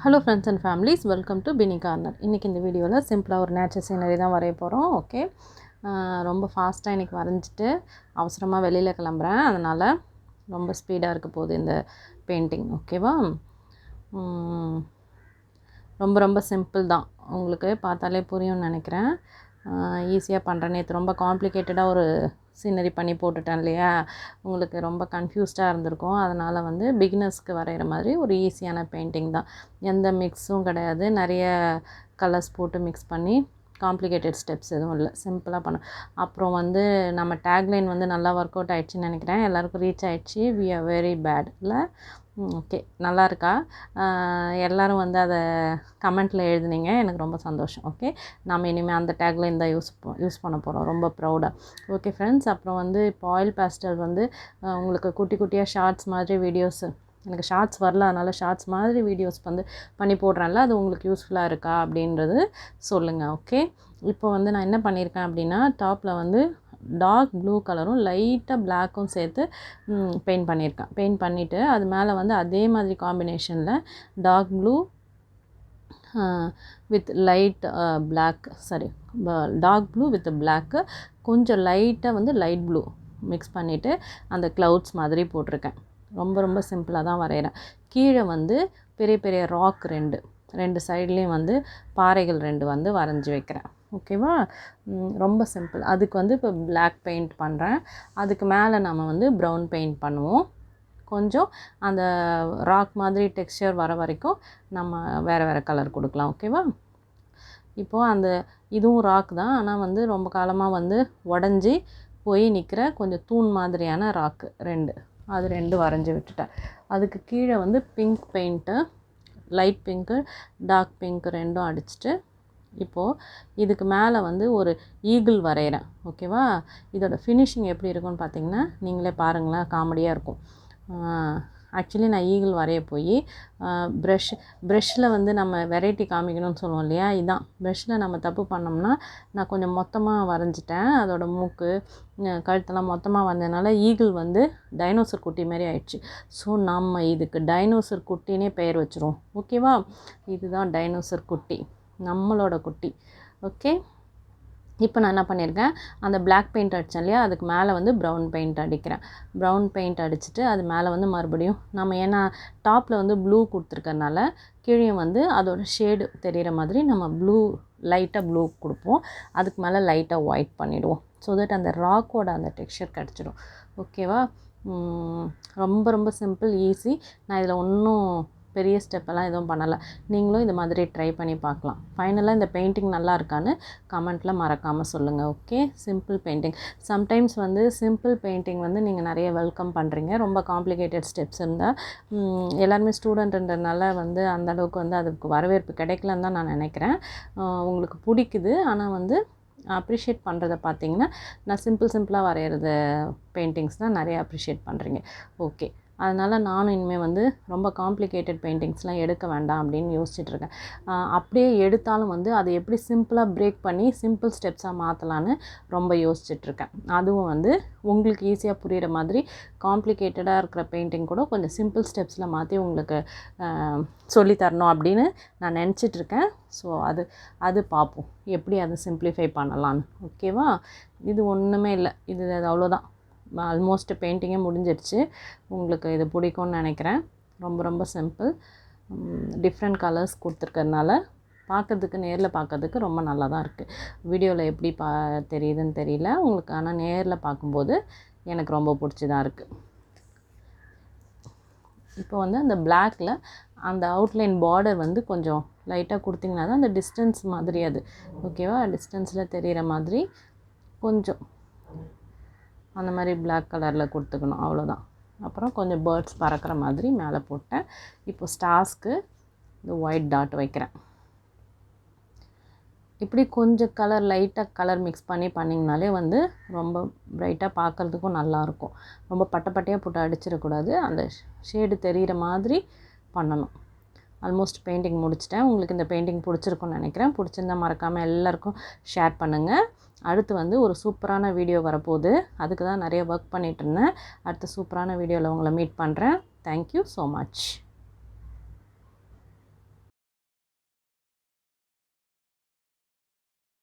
Hello friends and families, welcome to Bini Corner. இன்னைக்கு இந்த வீடியோவில் சிம்பிளாக ஒரு நேச்சர் சீனரி தான் வரைய போகிறோம். ஓகே, ரொம்ப ஃபாஸ்ட்டாக இன்றைக்கி வரைஞ்சிட்டு அவசரமாக வெளியில் கிளம்புறேன். அதனால் ரொம்ப ஸ்பீடாக இருக்க போகுது இந்த பெயிண்டிங். ஓகேவா, ரொம்ப ரொம்ப சிம்பிள் தான், உங்களுக்கு பார்த்தாலே புரியும்னு நினைக்கிறேன். ஈஸியாக பண்ணுறேன். நேற்று ரொம்ப காம்ப்ளிகேட்டடாக ஒரு சீனரி பண்ணி போட்டுட்டேன் இல்லையா, உங்களுக்கு ரொம்ப கன்ஃபியூஸ்டாக இருந்திருக்கும். அதனால் பிகினர்ஸ்க்கு வரைகிற மாதிரி ஒரு ஈஸியான பெயிண்டிங் தான். எந்த மிக்ஸும் கிடையாது, நிறைய கலர்ஸ் போட்டு மிக்ஸ் பண்ணி காம்ப்ளிகேட்டட் ஸ்டெப்ஸ் எதுவும் இல்லை, சிம்பிளாக பண்ண. அப்புறம் நம்ம டேக்லைன் நல்லா ஒர்க் அவுட் ஆகிடுச்சின்னு நினைக்கிறேன். எல்லாருக்கும் ரீச் ஆகிடுச்சி. வி ஆர் வெரி பேட் இல்லை. ஓகே, நல்லா இருக்கா? எல்லோரும் அதை கமெண்ட்டில் எழுதுனீங்க, எனக்கு ரொம்ப சந்தோஷம். ஓகே, நம்ம இனிமேல் அந்த டேக்லைன் தான் யூஸ் பண்ண போகிறோம், ரொம்ப ப்ரௌடாக. ஓகே ஃப்ரெண்ட்ஸ், அப்புறம் இப்போ ஆயில் பேஸ்டல் உங்களுக்கு குட்டி குட்டியாக ஷார்ட்ஸ் மாதிரி வீடியோஸு, எனக்கு ஷார்ட்ஸ் வரல, அதனால் ஷார்ட்ஸ் மாதிரி வீடியோஸ் பண்ணி போடுறேன்ல, அது உங்களுக்கு யூஸ்ஃபுல்லாக இருக்கா அப்படின்றது சொல்லுங்கள். ஓகே, இப்போ நான் என்ன பண்ணியிருக்கேன் அப்படின்னா, டாப்பில் டார்க் ப்ளூ கலரும் லைட்டாக பிளாக்கும் சேர்த்து பெயிண்ட் பண்ணியிருக்கேன். பெயிண்ட் பண்ணிவிட்டு அது மேலே அதே மாதிரி காம்பினேஷனில் dark blue with light black, sorry, dark blue with black, கொஞ்சம் லைட்டாக லைட் ப்ளூ மிக்ஸ் பண்ணிவிட்டு அந்த க்ளவுட்ஸ் மாதிரி போட்டிருக்கேன். ரொம்ப ரொம்ப சிம்பிளாக தான் வரைகிறேன். கீழே பெரிய பெரிய ராக் ரெண்டு சைட்லேயும் பாறைகள் வரைஞ்சி வைக்கிறேன். ஓகேவா, ரொம்ப சிம்பிள். அதுக்கு இப்போ பிளாக் பெயிண்ட் பண்ணுறேன். அதுக்கு மேலே நம்ம ப்ரௌன் பெயிண்ட் பண்ணுவோம். கொஞ்சம் அந்த ராக் மாதிரி டெக்ஸ்சர் வர வரைக்கும் நம்ம வேறு கலர் கொடுக்கலாம். ஓகேவா, இப்போது இதுவும் ராக் தான், ஆனால் ரொம்ப காலமாக உடஞ்சி போய் நிற்கிற கொஞ்சம் தூண் மாதிரியான ராக்கு ரெண்டு வரைஞ்சி விட்டுட்டேன். அதுக்கு கீழே pink paint, light pink, dark pink ரெண்டும் அடிச்சுட்டு இப்போது இதுக்கு மேலே ஒரு ஈகிள் வரைகிறேன். ஓகேவா, இதோட ஃபினிஷிங் எப்படி இருக்குன்னு பார்த்தீங்கன்னா நீங்களே பாருங்களேன், காமெடியாக இருக்கும். ஆக்சுவலி நான் ஈகிள் வரைய போய் ப்ரெஷ்ஷில் நம்ம வெரைட்டி காமிக்கணும்னு சொல்லுவோம் இல்லையா, இதுதான் ப்ரெஷ்ஷில் நம்ம தப்பு பண்ணோம்னா நான் கொஞ்சம் மொத்தமாக வரைஞ்சிட்டேன். அதோட மூக்கு கழுத்தெல்லாம் மொத்தமாக வந்ததுனால ஈகிள் டைனோசர் குட்டி மாதிரி ஆயிடுச்சு. ஸோ நம்ம இதுக்கு டைனோசர் குட்டினே பெயர் வச்சுருவோம். ஓகேவா, இதுதான் டைனோசர் குட்டி, நம்மளோட குட்டி. ஓகே, இப்போ நான் என்ன பண்ணியிருக்கேன், அந்த பிளாக் பெயிண்ட் அடித்தேன் இல்லையா, அதுக்கு மேலே ப்ரௌன் பெயிண்ட் அடிக்கிறேன். ப்ரௌன் பெயிண்ட் அடிச்சுட்டு அது மேலே மறுபடியும் நம்ம ஏன்னா டாப்பில் ப்ளூ கொடுத்துருக்கறனால கீழே அதோட ஷேடு தெரிகிற மாதிரி நம்ம லைட்டாக ப்ளூ கொடுப்போம். அதுக்கு மேலே லைட்டாக ஒயிட் பண்ணிவிடுவோம். ஸோ தட் அந்த ராக்கோட அந்த டெக்ஸ்சர் கிடச்சிடும். ஓகேவா, ரொம்ப ரொம்ப சிம்பிள், ஈஸி. நான் இதில் ஒன்றும் பெரிய ஸ்டெப்பெல்லாம் எதுவும் பண்ணலை. நீங்களும் இது மாதிரி ட்ரை பண்ணி பார்க்கலாம். ஃபைனலாக இந்த பெயிண்டிங் நல்லா இருக்கான்னு கமெண்ட்டில் மறக்காமல் சொல்லுங்கள். Okay, simple painting. Sometimes simple painting நீங்கள் நிறைய வெல்கம் பண்ணுறீங்க. ரொம்ப காம்ப்ளிகேட்டட் ஸ்டெப்ஸ் இருந்தால் எல்லாருமே ஸ்டூடெண்ட்ன்றதுனால அந்தளவுக்கு அதுக்கு வரவேற்பு கிடைக்கலன்னு தான் நான் நினைக்கிறேன். உங்களுக்கு பிடிக்குது, ஆனால் அப்ரிஷியேட் பண்ணுறத பார்த்தீங்கன்னா நான் சிம்பிளாக வரைகிறது பெயிண்டிங்ஸ் தான் நிறைய அப்ரிஷியேட் பண்ணுறீங்க. ஓகே, அதனால் நானும் இனிமேல் ரொம்ப காம்ப்ளிகேட்டட் பெயிண்டிங்ஸ்லாம் எடுக்க வேண்டாம் அப்படின்னு யோசிச்சுட்ருக்கேன். அப்படியே எடுத்தாலும் அதை எப்படி சிம்பிளாக பிரேக் பண்ணி சிம்பிள் ஸ்டெப்ஸாக மாற்றலான்னு ரொம்ப யோசிச்சுட்ருக்கேன். அதுவும் உங்களுக்கு ஈஸியாக புரிகிற மாதிரி காம்ப்ளிகேட்டடாக இருக்கிற பெயிண்டிங் கூட கொஞ்சம் சிம்பிள் ஸ்டெப்ஸில் மாற்றி உங்களுக்கு சொல்லித்தரணும் அப்படின்னு நான் நினச்சிட்ருக்கேன். ஸோ அது பார்ப்போம், எப்படி அதை சிம்பிளிஃபை பண்ணலான்னு. ஓகேவா, இது ஒன்றுமே இல்லை, இது அவ்வளோதான். ஆல்மோஸ்ட் பெயிண்டிங்கே முடிஞ்சிடுச்சு. உங்களுக்கு இது பிடிக்கும்னு நினைக்கிறேன். ரொம்ப ரொம்ப சிம்பிள், டிஃப்ரெண்ட் கலர்ஸ் கொடுத்துருக்கறனால பார்க்குறதுக்கு நேரில் பார்க்குறதுக்கு ரொம்ப நல்லா தான் இருக்குது. வீடியோவில் எப்படி தெரியுதுன்னு தெரியல உங்களுக்கு, ஆனால் நேரில் பார்க்கும்போது எனக்கு ரொம்ப பிடிச்சிதான் இருக்குது. இப்போ அந்த பிளாக்கில் அந்த அவுட்லைன் பார்டர் கொஞ்சம் லைட்டாக கொடுத்திங்கன்னா தான் அந்த டிஸ்டன்ஸ் மாதிரி அது. ஓகேவா, டிஸ்டன்ஸில் தெரிகிற மாதிரி கொஞ்சம் அந்த மாதிரி பிளாக் கலரில் கொடுத்துக்கணும், அவ்வளோதான். அப்புறம் கொஞ்சம் பேர்ட்ஸ் பறக்கிற மாதிரி மேலே போட்டேன். இப்போ ஸ்டார்ஸ்க்கு இந்த ஒயிட் டாட் வைக்கிறேன். இப்படி கொஞ்சம் லைட்டாக கலர் மிக்ஸ் பண்ணிங்கனாலே ரொம்ப ப்ரைட்டாக பார்க்குறதுக்கும் நல்லாயிருக்கும். ரொம்ப பட்டையாக போட்டு அடிச்சிடக்கூடாது, அந்த ஷேடு தெரிகிற மாதிரி பண்ணணும். ஆல்மோஸ்ட் பெயிண்டிங் முடிச்சிட்டேன். உங்களுக்கு இந்த பெயிண்டிங் பிடிச்சிருக்குன்னு நினைக்கிறேன். பிடிச்சிருந்தால் மறக்காமல் எல்லாருக்கும் ஷேர் பண்ணுங்கள். அடுத்து ஒரு சூப்பரான வீடியோ வரப்போகுது, அதுக்கு தான் நிறைய ஒர்க் பண்ணிகிட்ருந்தேன். அடுத்த சூப்பரான வீடியோவில் உங்களை மீட் பண்ணுறேன். Thank you so much.